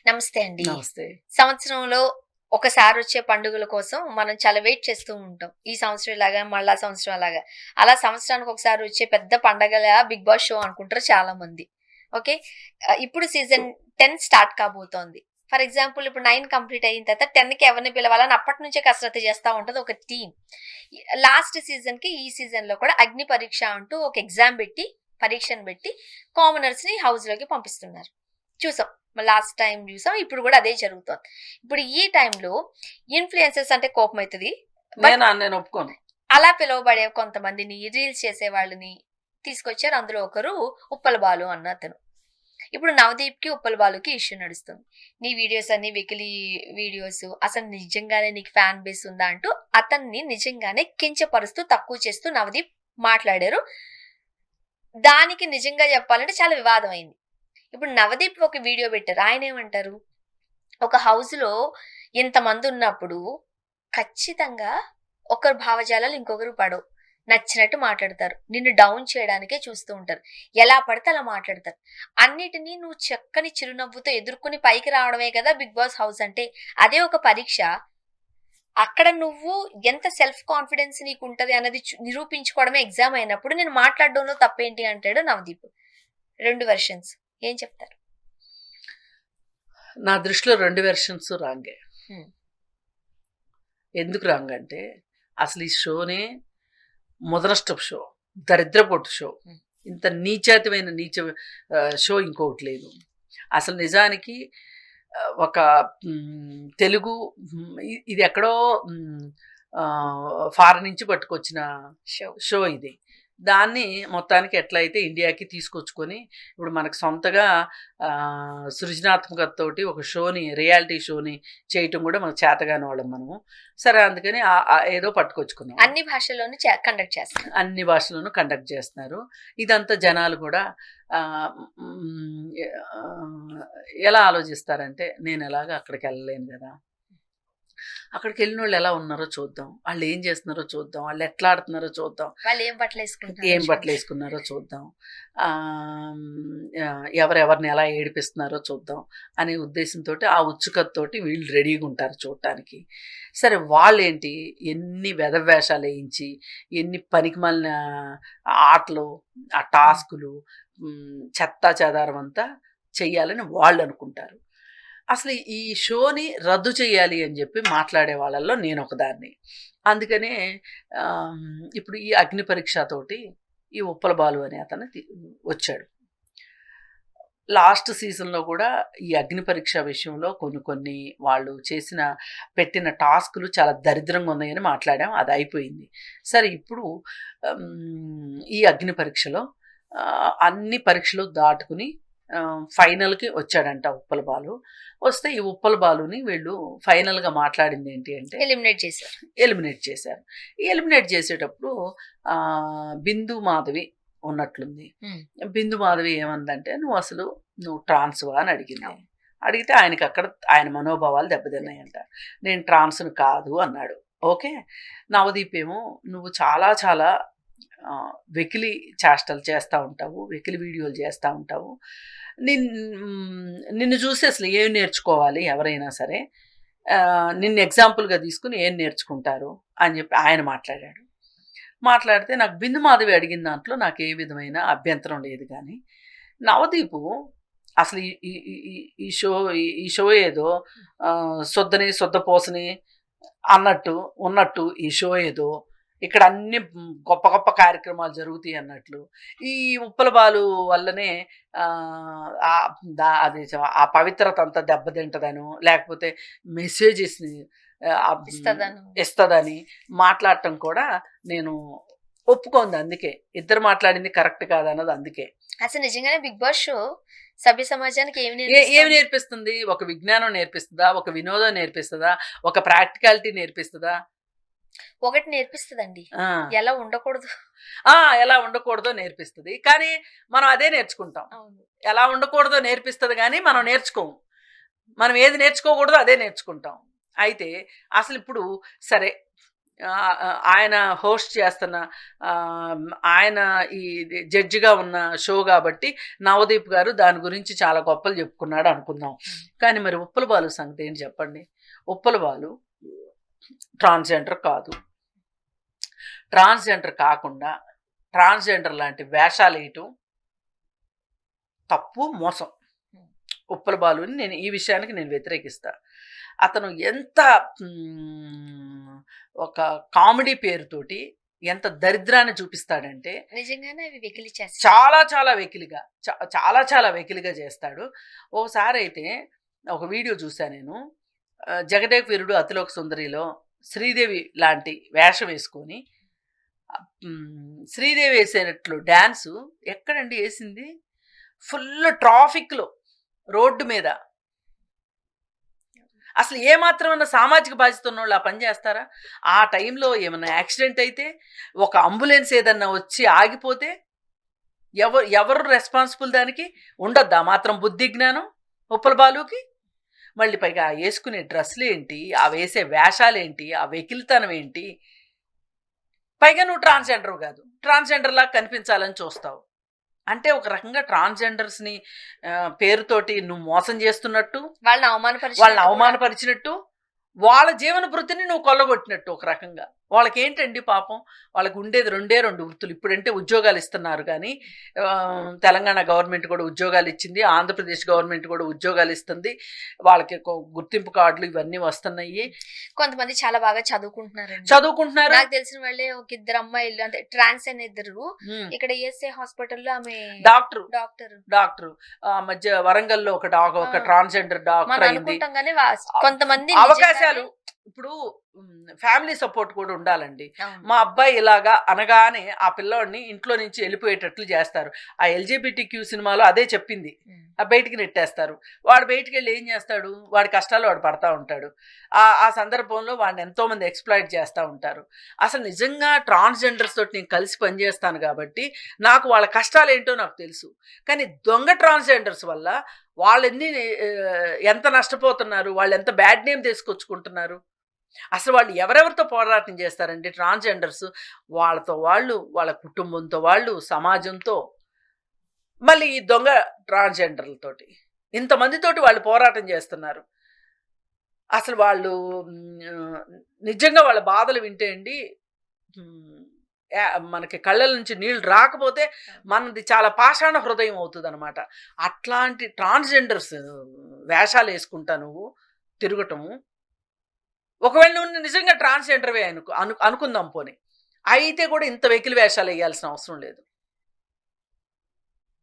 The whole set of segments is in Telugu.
నమస్తే అండి. నమస్తే. సంవత్సరంలో ఒకసారి వచ్చే పండుగల కోసం మనం చాలా వెయిట్ చేస్తూ ఉంటాం. ఈ సంవత్సరం ఇలాగా, మళ్ళా సంవత్సరం అలాగా. అలా సంవత్సరానికి ఒకసారి వచ్చే పెద్ద పండగల 'బిగ్ బాస్' షో అనుకుంటారు చాలామంది. ఓకే. ఇప్పుడు సీజన్ 10 స్టార్ట్ కాబోతోంది. ఫర్ ఎగ్జాంపుల్ ఇప్పుడు 9 కంప్లీట్ అయిన తర్వాత 10కి ఎవరిని పిలవాలని అప్పటి నుంచే కసరత్తు చేస్తా ఉంటది ఒక టీమ్. లాస్ట్ సీజన్‌కి ఈ సీజన్‌లో కూడా అగ్ని పరీక్ష అంటూ ఒక ఎగ్జామ్ పెట్టి, పరీక్షను పెట్టి కామనర్స్‌ని హౌస్‌లోకి పంపిస్తున్నారు. చూసాం. లాస్ట్ టైం చూసాం. ఇప్పుడు కూడా అదే జరుగుతోంది. ఇప్పుడు ఈ టైంలో ఇన్‌ఫ్లుయెన్సర్స్ అంటే కోపమైతది. బట్ నేను ఒప్పుకోను. అలా పిలువబడే కొంతమందిని రీల్స్ చేసే వాళ్ళని తీసుకొచ్చారు. అందులో ఒకరు ఉప్పల బాలు అన్న అతను. ఇప్పుడు నవదీప్‌కి, ఉప్పల బాలుకి ఇష్యూ నడుస్తుంది. నీ వీడియోస్ అన్ని వెకిలి వీడియోస్. అసలు నిజంగానే నీకు ఫ్యాన్ బేస్ ఉందా అంటూ అతన్ని నిజంగానే కించపరుస్తూ, తక్కువ చేస్తూ నవదీప్ మాట్లాడారు. దానికి నిజంగా చెప్పాలంటే చాలా వివాదం అయింది. ఇప్పుడు నవదీప్ ఒక వీడియో పెట్టారు. ఆయనేమంటారు? ఒక హౌస్‌లో ఇంతమంది ఉన్నప్పుడు ఖచ్చితంగా ఒకరి భావజాలాలు ఇంకొకరికి పడవు. నచ్చినట్టు మాట్లాడతారు. నిన్ను డౌన్ చేయడానికే చూస్తూ ఉంటారు. ఎలా పడితే అలా మాట్లాడతారు. అన్నిటిని నువ్వు చక్కని చిరునవ్వుతో ఎదుర్కొని పైకి రావడమే కదా 'బిగ్ బాస్' హౌస్ అంటే. అదే ఒక పరీక్ష. అక్కడ నువ్వు ఎంత సెల్ఫ్ కాన్ఫిడెన్స్ నీకుంటది అన్నది నిరూపించుకోవడమే ఎగ్జామ్ అయినప్పుడు నేను మాట్లాడడంలో తప్పేంటి అంటాడు నవదీప్. 2 వెర్షన్స్. ఏం చెప్తారు? నా దృష్టిలో 2 వెర్షన్స్ రాంగే. హ్మ్. ఎందుకు రాంగ్ అంటే, అసలు ఈ షోనే ముదనష్టపు షో. దరిద్రపోటు షో. హ్మ్. ఇంత నీచాతిమైన షో ఇంకొకటి లేదు. అసలు నిజానికి ఒక తెలుగు ఇది ఎక్కడో ఫారెన్ నుంచి పట్టుకొచ్చిన షో ఇది. దాన్ని మొత్తానికి ఎట్లయితే ఇండియాకి తీసుకొచ్చుకొని ఇప్పుడు మనకు సొంతగా సృజనాత్మకతతోటి ఒక షోని, రియాలిటీ షోని చేయటం కూడా మనకు చేతగాని వాళ్ళం మనము. సరే, అందుకని ఏదో పట్టుకొచ్చుకున్నాం. అన్ని భాషల్లోనూ కండక్ట్ చేస్తారు. అన్ని భాషల్లోనూ కండక్ట్ చేస్తున్నారు. ఇదంతా జనాలు కూడా ఎలా ఆలోచిస్తారంటే, నేను ఎలాగ అక్కడికి వెళ్ళలేను కదా, అక్కడికి వెళ్ళిన వాళ్ళు ఎలా ఉన్నారో చూద్దాం, వాళ్ళు ఏం చేస్తున్నారో చూద్దాం, వాళ్ళు ఎట్లా ఆడుతున్నారో చూద్దాం, వాళ్ళు ఏం బట్టలు వేసుకున్నారో చూద్దాం, ఎవరెవరిని ఎలా ఏడిపిస్తున్నారో చూద్దాం అనే ఉద్దేశంతో, ఆ ఉత్సుకతతోటి వీళ్ళు రెడీగా ఉంటారు చూడటానికి. సరే, వాళ్ళేంటి ఎన్ని వెధవేషాలు వేయించి, ఎన్ని పనికిమాలిన ఆటలు, ఆ టాస్కులు, చెత్తా చెదారం అంతా చెయ్యాలని వాళ్ళు అనుకుంటారు. అసలు ఈ షోని రద్దు చేయాలి అని చెప్పి మాట్లాడే వాళ్ళల్లో నేను ఒకదాన్ని. అందుకనే ఇప్పుడు ఈ అగ్ని పరీక్షతోటి ఈ ఉప్పల బాలు అనే అతను వచ్చాడు. లాస్ట్ సీజన్లో కూడా ఈ అగ్ని పరీక్ష విషయంలో కొన్ని వాళ్ళు పెట్టిన టాస్కులు చాలా దరిద్రంగా ఉన్నాయని మాట్లాడాం. అది అయిపోయింది. సరే, ఇప్పుడు ఈ అగ్ని పరీక్షలో అన్ని పరీక్షలు దాటుకుని ఫైనల్కి వచ్చాడంట ఉప్పల బాలు. వస్తే ఈ ఉప్పల బాలుని వీళ్ళు ఫైనల్గా మాట్లాడింది ఏంటి అంటే ఎలిమినేట్ చేశారు. ఎలిమినేట్ చేసేటప్పుడు బిందు మాధవి ఉన్నట్లుంది. బిందు మాధవి ఏమందంటే, నువ్వు ట్రాన్స్వా అని అడిగింది. అడిగితే ఆయన మనోభావాలు దెబ్బతిన్నాయంట. నేను ట్రాన్స్ను కాదు అన్నాడు. ఓకే. నవదీప్ ఏమో, నువ్వు చాలా చాలా వెకిలి చేష్టలు చేస్తూ ఉంటావు, వెకిలి వీడియోలు చేస్తూ ఉంటావు, నిన్ను చూసి అసలు ఏం నేర్చుకోవాలి ఎవరైనా సరే, నిన్ను ఎగ్జాంపుల్గా తీసుకుని ఏం నేర్చుకుంటారు అని చెప్పి ఆయన మాట్లాడితే నాకు బిందు మాధవి అడిగిన దాంట్లో నాకు ఏ విధమైన అభ్యంతరం లేదు. కానీ నవదీపు అసలు ఈ షో ఏదో సొద్దపోసని ఉన్నట్టు ఈ షో ఏదో ఇక్కడ అన్ని గొప్ప గొప్ప కార్యక్రమాలు జరుగుతాయి అన్నట్లు, ఈ ఉప్పల బాలు వల్లనే అది ఆ పవిత్రత అంతా దెబ్బతింటదను, లేకపోతే మెసేజెస్ని ఇస్తుందని మాట్లాడటం కూడా నేను ఒప్పుకోంది. అందుకే ఇద్దరు మాట్లాడింది కరెక్ట్ కాదన్నది. అందుకే అసలు నిజంగానే బిగ్ బాస్ షో సభ్య సమాజానికి ఏమి నేర్పిస్తుంది? ఒక విజ్ఞానం నేర్పిస్తుందా? ఒక వినోదం నేర్పిస్తుందా? ఒక ప్రాక్టికాలిటీ నేర్పిస్తుందా? ఒకటి నేర్పిస్తుందండి, ఎలా ఉండకూడదో నేర్పిస్తుంది. కానీ మనం అదే నేర్చుకుంటాం. ఎలా ఉండకూడదో నేర్పిస్తుంది కానీ మనం నేర్చుకోము. మనం ఏది నేర్చుకోకూడదో అదే నేర్చుకుంటాం. అయితే అసలు ఇప్పుడు సరే, ఆయన హోస్ట్ చేస్తున్న ఆయన ఈ జడ్జిగా ఉన్న షో కాబట్టి నవదీప్ గారు దాని గురించి చాలా గొప్పలు చెప్పుకున్నాడు అనుకుందాం. కానీ మరి ఉప్పల బాలు సంగతి ఏంటి చెప్పండి? ఉప్పల బాలు ట్రాన్స్జెండర్ కాదు. ట్రాన్స్జెండర్ కాకుండా ట్రాన్స్జెండర్ లాంటి వేషాలు వేయటం తప్పు, మోసం. ఉప్పల బాలుని నేను ఈ విషయానికి నేను వ్యతిరేకిస్తా. అతను ఎంత ఒక కామెడీ పేరుతోటి ఎంత దరిద్రాన్ని చూపిస్తాడంటే నిజంగానే అవి వెకిలి చేస్తాయి. చాలా చాలా వెకిలిగా చాలా చాలా వెకిలిగా చేస్తాడు. ఓసారి అయితే ఒక వీడియో చూసా నేను. జగదేక్ వీరుడు అతిలోక సుందరిలో శ్రీదేవి లాంటి వేషం వేసుకొని శ్రీదేవి వేసేటట్లు డ్యాన్సు ఎక్కడండి వేసింది? ఫుల్ ట్రాఫిక్లో, రోడ్డు మీద. అసలు ఏమాత్రమన్నా సామాజిక బాధ్యత ఉన్న వాళ్ళు ఆ పని చేస్తారా? ఆ టైంలో ఏమన్నా యాక్సిడెంట్ అయితే, ఒక అంబులెన్స్ ఏదన్నా వచ్చి ఆగిపోతే ఎవరు రెస్పాన్సిబుల్? దానికి ఉండద్దా మాత్రం బుద్ధి జ్ఞానం ఉప్పల బాలుకి? మళ్ళీ పైగా వేసుకునే డ్రెస్సులు ఏంటి, ఆ వేసే వేషాలు ఏంటి, ఆ వెకిలితనం ఏంటి? పైగా నువ్వు ట్రాన్స్జెండర్ కాదు, ట్రాన్స్జెండర్ లాగా కనిపించాలని చూస్తావు. అంటే ఒక రకంగా ట్రాన్స్జెండర్స్ని పేరుతోటి నువ్వు మోసం చేస్తున్నట్టు, వాళ్ళని అవమానపరిచినట్టు, వాళ్ళ జీవన వృత్తిని నువ్వు కొల్లగొట్టినట్టు ఒక రకంగా. వాళ్ళకి ఏంటండి పాపం, వాళ్ళకి ఉండేది రెండు వృత్తులు. ఇప్పుడంటే ఉద్యోగాలు ఇస్తున్నారు, కానీ తెలంగాణ గవర్నమెంట్ కూడా ఉద్యోగాలు ఇచ్చింది, ఆంధ్రప్రదేశ్ గవర్నమెంట్ కూడా ఉద్యోగాలు ఇస్తుంది, వాళ్ళకి గుర్తింపు కార్డులు ఇవన్నీ వస్తున్నాయి. కొంతమంది చాలా బాగా చదువుకుంటున్నారు. నాకు తెలిసిన వాళ్ళే ఒక ఇద్దరు అమ్మాయిలు, అంటే ట్రాన్స్ అయిన ఇద్దరు ఇక్కడ ESI హాస్పిటల్లో ఆమె డాక్టర్ మధ్య వరంగల్లో ఒక ట్రాన్స్జెండర్ డాక్టర్ అయింది. కొంతమంది అవకాశాలు ఇప్పుడు ఫ్యామిలీ సపోర్ట్ కూడా ఉండాలండి. మా అబ్బాయి ఇలాగా అనగానే ఆ పిల్లోడిని ఇంట్లో నుంచి వెళ్ళిపోయేటట్లు చేస్తారు. ఆ LGBTQ సినిమాలో అదే చెప్పింది. ఆ బయటికి నెట్టేస్తారు. వాడు బయటికి వెళ్ళి ఏం చేస్తాడు? వాడి కష్టాలు వాడు పడతా ఉంటాడు. ఆ సందర్భంలో వాడిని ఎంతో మంది ఎక్స్‌ప్లాయిట్ చేస్తూ ఉంటారు. అసలు నిజంగా ట్రాన్స్జెండర్స్ తోటి నేను కలిసి పనిచేస్తాను కాబట్టి నాకు వాళ్ళ కష్టాలు ఏంటో నాకు తెలుసు. కానీ దొంగ ట్రాన్స్జెండర్స్ వల్ల వాళ్ళెన్ని ఎంత నష్టపోతున్నారు, వాళ్ళు ఎంత బ్యాడ్ నేమ్ తీసుకొచ్చుకుంటున్నారు. అసలు వాళ్ళు ఎవరెవరితో పోరాటం చేస్తారండి ట్రాన్స్జెండర్స్? వాళ్ళతో వాళ్ళు, వాళ్ళ కుటుంబంతో వాళ్ళు, సమాజంతో, మళ్ళీ ఈ దొంగ ట్రాన్స్జెండర్లతోటి, ఇంతమందితోటి వాళ్ళు పోరాటం చేస్తున్నారు. అసలు వాళ్ళు నిజంగా వాళ్ళ బాధలు వింటే అండి మనకి కళ్ళ నుంచి నీళ్ళు రాకపోతే మనది చాలా పాషాణ హృదయం అవుతుంది అనమాట. అట్లాంటి ట్రాన్స్జెండర్స్ వేషాలు వేసుకుంటా నువ్వు తిరగటము, ఒకవేళ నువ్వు నిజంగా ట్రాన్స్జెండర్వే అనుకుందాం పోనీ, అయితే కూడా ఇంత వెకిలి వేషాలు వేయాల్సిన అవసరం లేదు.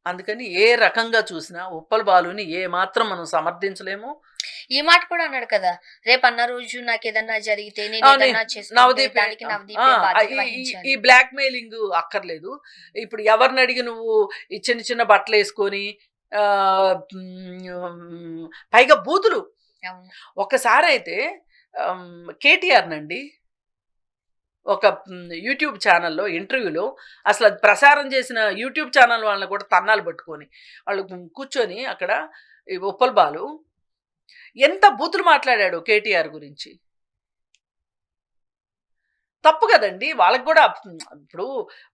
అందుకని ఏ రకంగా చూసినా ఉప్పల బాలుని ఏ మాత్రం మనం సమర్థించలేము. ఈ మాట కూడా అన్నాడు కదా, రేపు అన్న రోజు నాకు ఏదన్నా జరిగితే నవదీప్ ఈ బ్లాక్ మెయిలింగ్ అక్కర్లేదు. ఇప్పుడు ఎవరిని అడిగి నువ్వు ఈ చిన్న చిన్న బట్టలు వేసుకొని పైగా బూతులు. ఒక్కసారి అయితే KTR నండి ఒక యూట్యూబ్ ఛానల్లో ఇంటర్వ్యూలో అసలు అది ప్రసారం చేసిన యూట్యూబ్ ఛానల్ వాళ్ళని కూడా తన్నాలు పట్టుకొని వాళ్ళు కూర్చొని అక్కడ ఉప్పల బాలు ఎంత బూతులు మాట్లాడాడు KTR గురించి. తప్పు కదండి. వాళ్ళకి కూడా ఇప్పుడు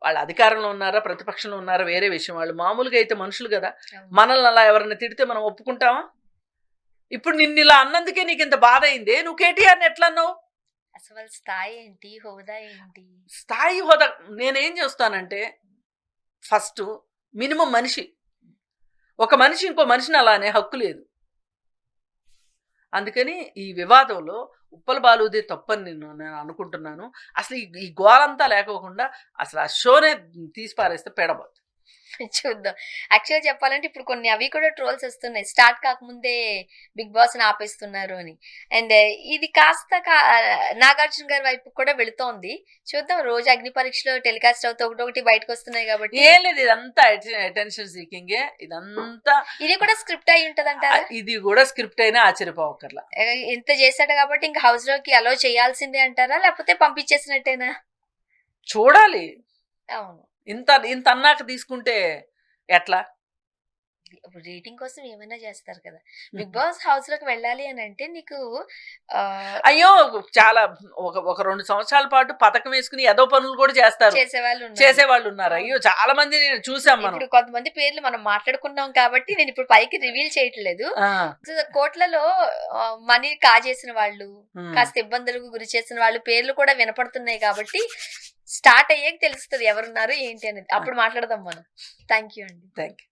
వాళ్ళ అధికారంలో ఉన్నారా ప్రతిపక్షంలో ఉన్నారా వేరే విషయం. వాళ్ళు మామూలుగా అయితే మనుషులు కదా. మనల్ని అలా ఎవరైనా తిడితే మనం ఒప్పుకుంటామా? ఇప్పుడు నిన్ను ఇలా అన్నందుకే నీకు ఇంత బాధ అయిందే, నువ్వు KTRని ఎట్లా అన్నావు? అసలు స్థాయి ఏంటి, హోదా ఏంటి? స్థాయి హోదా నేనేం చేస్తానంటే, ఫస్ట్ మినిమం మనిషి, ఒక మనిషి ఇంకో మనిషిని అలానే హక్కు లేదు. అందుకని ఈ వివాదంలో ఉప్పల బాలుదే తప్పని నేను అనుకుంటున్నాను. అసలు ఈ గోలంతా లేకోకుండా అసలు ఆ షోనే తీసి పారేస్తే పెడబోతుంది. చూద్దాం. యాక్చువల్గా చెప్పాలంటే ఇప్పుడు కొన్ని అవి కూడా ట్రోల్స్ వస్తున్నాయి, స్టార్ట్ కాకముందే బిగ్ బాస్ ఆపేస్తున్నారు అని. అండ్ ఇది కాస్త నాగార్జున గారి వైపు కూడా వెళుతోంది. చూద్దాం, రోజు అగ్ని పరీక్షలో టెలికాస్ట్ అవుతూ ఒకటి బయటకు వస్తున్నాయి కాబట్టి. ఏం లేదు, ఇదంతా అటెన్షన్ సీకింగ్. ఇదంతా ఇది కూడా స్క్రిప్ట్ అయి ఉంటదంటారా? ఇది కూడా స్క్రిప్ట్ అయినా ఆశ్చర్యపోవక్కర్లా. ఇంత చేశాడు కాబట్టి ఇంకా హౌస్ లోకి అలో చేయాల్సిందే అంటారా, లేకపోతే పంపించేసినట్టేనా? చూడాలి. అవును, ఇంత అన్నాక తీసుకుంటే ఎట్లా? ఇప్పుడు రేటింగ్ కోసం ఏమైనా చేస్తారు కదా. బిగ్ బాస్ హౌస్ లోకి వెళ్ళాలి అని అంటే నీకు అయ్యో చాలా ఒక 2 సంవత్సరాల పాటు పథకం వేసుకుని ఏదో పనులు కూడా చేస్తారు, చేసేవాళ్ళు ఉన్నారు. అయ్యో చాలా మంది చూసాం మనం. ఇప్పుడు కొంతమంది పేర్లు మనం మాట్లాడుకున్నాం కాబట్టి నేను ఇప్పుడు పైకి రివీల్ చేయట్లేదు. కోట్లలో మనీ కాజేసిన వాళ్ళు, కాస్త ఇబ్బందులకు గురి చేసిన వాళ్ళు పేర్లు కూడా వినపడుతున్నాయి కాబట్టి స్టార్ట్ అయ్యాక తెలుస్తుంది ఎవరున్నారు ఏంటి అనేది. అప్పుడు మాట్లాడదాం మనం. థ్యాంక్ యూ అండి. Thank you.